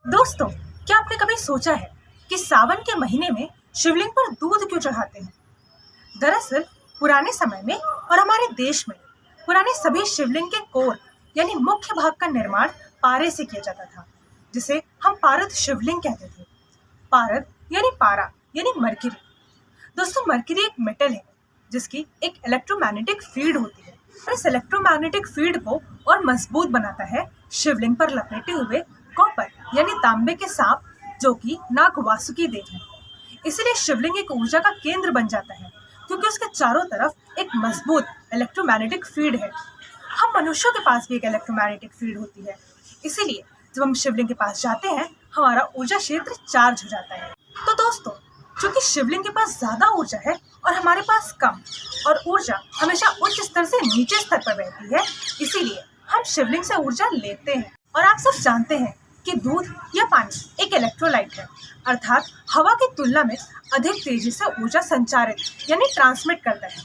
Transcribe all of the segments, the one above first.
दोस्तों, क्या आपने कभी सोचा है कि सावन के महीने में शिवलिंग पर दूध क्यों चढ़ाते हैं? दरअसल पुराने समय में और हमारे देश में पुराने सभी शिवलिंग के कोर यानी मुख्य भाग का निर्माण पारे से किया जाता था, जिसे हम पारद शिवलिंग कहते थे। पारद यानी पारा यानी मरकरी। दोस्तों, मरकरी एक मेटल है जिसकी एक इलेक्ट्रोमैग्नेटिक फील्ड होती है और इस इलेक्ट्रोमैग्नेटिक फील्ड को और मजबूत बनाता है शिवलिंग पर लपेटे हुए कॉपर यानी तांबे के सांप, जो कि नाग वासुकी देव है। इसीलिए शिवलिंग एक ऊर्जा का केंद्र बन जाता है, क्योंकि उसके चारों तरफ एक मजबूत इलेक्ट्रोमैग्नेटिक फील्ड है। हम मनुष्यों के पास भी एक इलेक्ट्रोमैग्नेटिक फील्ड होती है, इसीलिए जब हम शिवलिंग के पास जाते हैं हमारा ऊर्जा क्षेत्र चार्ज हो जाता है। तो दोस्तों, चूंकि शिवलिंग के पास ज्यादा ऊर्जा है और हमारे पास कम, और ऊर्जा हमेशा उच्च स्तर से नीचे स्तर पर बहती है, इसीलिए हम शिवलिंग से ऊर्जा लेते हैं। और आप सब जानते हैं कि दूध या पानी एक इलेक्ट्रोलाइट है, अर्थात हवा की तुलना में अधिक तेजी से ऊर्जा संचारित यानी ट्रांसमिट करता है।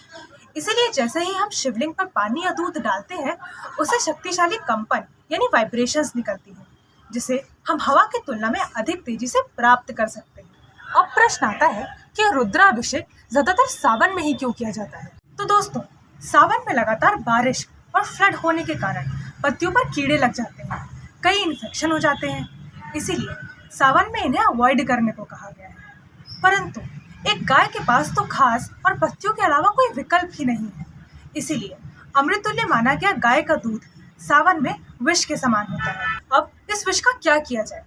इसीलिए जैसे ही हम शिवलिंग पर पानी या दूध डालते हैं, उससे शक्तिशाली कंपन यानी वाइब्रेशंस निकलती हैं, जिसे हम हवा की तुलना में अधिक तेजी से प्राप्त कर सकते हैं। अब प्रश्न आता है कि रुद्राभिषेक ज्यादातर सावन में ही क्यों किया जाता है? तो दोस्तों, सावन में लगातार बारिश और फ्लड होने के कारण पत्तियों पर कीड़े लग जाते हैं, कई इन्फेक्शन हो जाते हैं। इसीलिए सावन में इन्हें अवॉइड करने को कहा गया है। परंतु एक गाय के पास तो घास और पत्तियों के अलावा कोई विकल्प ही नहीं है, इसीलिए अमृततुल्य माना गया गाय का दूध सावन में विष के समान होता है। अब इस विष का क्या किया जाए?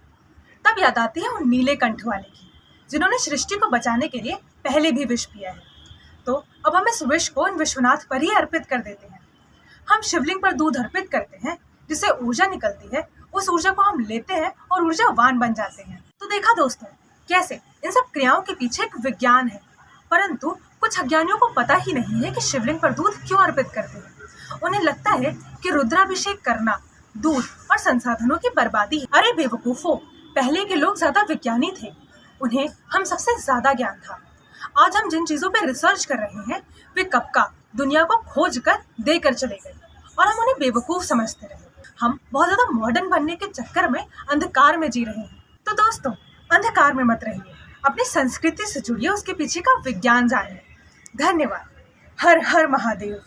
तब याद आती है उन नीलकंठ वाले की, जिन्होंने सृष्टि को बचाने के लिए पहले भी विष पिया है। तो अब हम इस विष को इन विश्वनाथ पर ही अर्पित कर देते हैं। हम शिवलिंग पर दूध अर्पित करते हैं, जिससे ऊर्जा निकलती है, उस ऊर्जा को हम लेते हैं और ऊर्जावान बन जाते हैं। तो देखा दोस्तों, कैसे इन सब क्रियाओं के पीछे एक विज्ञान है। परंतु कुछ अज्ञानियों को पता ही नहीं है कि शिवलिंग पर दूध क्यों अर्पित करते हैं। उन्हें लगता है कि रुद्राभिषेक करना दूध और संसाधनों की बर्बादी है। अरे बेवकूफों, पहले के लोग ज्यादा विज्ञानी थे, उन्हें हम सबसे ज्यादा ज्ञान था। आज हम जिन चीजों पर रिसर्च कर रहे हैं वे कब का दुनिया को खोज कर देकर चले गए और हम उन्हें बेवकूफ समझते रहे। हम बहुत ज्यादा मॉडर्न बनने के चक्कर में अंधकार में जी रहे हैं। तो दोस्तों, अंधकार में मत रहिए, अपनी संस्कृति से जुड़िए, उसके पीछे का विज्ञान जानिए। धन्यवाद। हर हर महादेव।